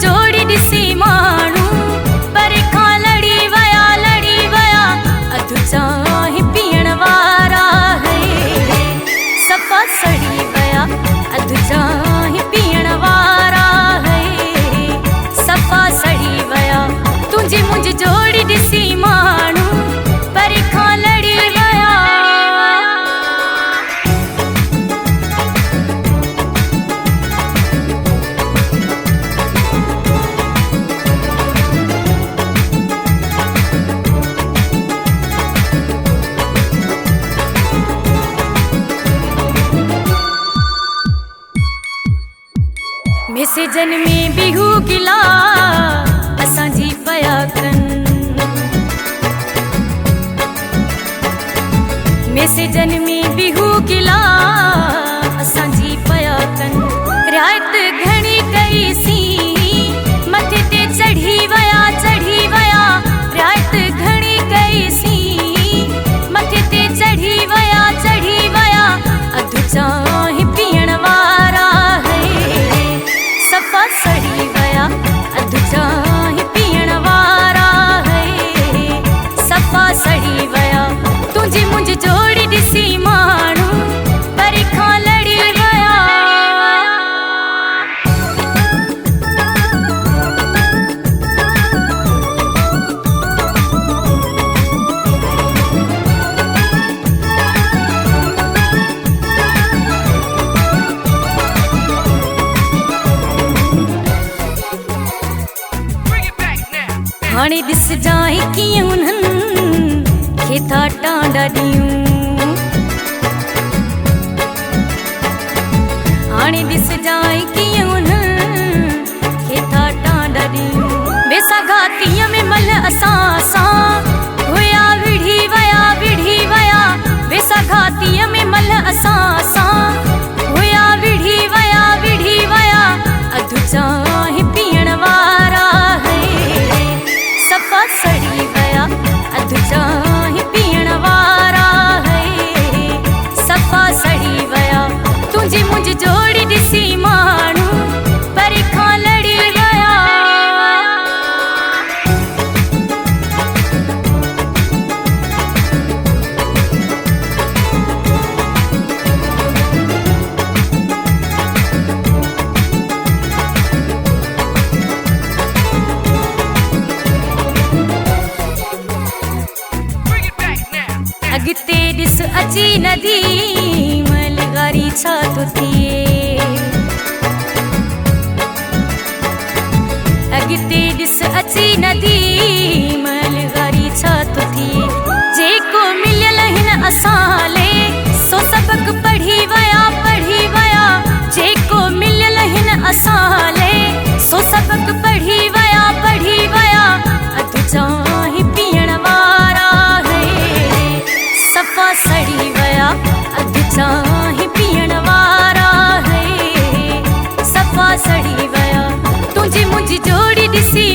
जोड़ी ॾिसी माण्हू पर खां लड़ी वया अधु चांहि पीअण वारा है सफ़ा सड़ी वया अधु चांहि पीअण वारा है सफ़ा सड़ी वया तुंहिंजी मुंहिंजी जोड़ी ॾिसी माण्हू पर खां लड़ी वया। मैसेजन में बिहू गिला असांजी पया कन मैसेजन में बिहू गिला असांजी पया कन रात घणी कई सी मथे ते चढ़ी वया रात घणी कई सी मथे ते चढ़ी वया अधु चांहि पीअण वारा है सफ़ा सड़ी वया अधु चांहि पीअण वारा है सफ़ा सड़ी वया तुंहिंजी मुंहिंजी जोड़ी ॾिसी माण्हू पर खां लड़ी वया। हाणे ॾिस जाए कीअं उन्हनि खे था टांडा ॾियूं हाणे ॾिस जाए कीअं उन्हनि खे था टांडा ॾियूं बेसाघातीअ में मल असां हुया विढ़ी वया बेसाघातीअ में मल असां हुया विढ़ी वया अधु चांहि पीअण वारा सफ़ा सड़ी वया अधु चांहि पीअण वारा है सफ़ा सड़ी वया तुंहिंजी मुंहिंजी जोड़ी ॾिसी माण्हू पर खां लड़ी वया। अॻिते ॾिस अची नदी मलगारी छा थो थिए अॻिते ॾिस अची नदी मलगारी छा थो थिए जेको मिलियल हिन असांले सो सबक पढ़ी वया जेको मिलियल हिन असांले सो सबक पढ़ी वया अधु चांहि पीअण वारा सफ़ा सड़ी वया अधु चांहि पीअण वारा है सफ़ा सड़ी वया तुंहिंजी मुंहिंजी जोड़ी ॾिसी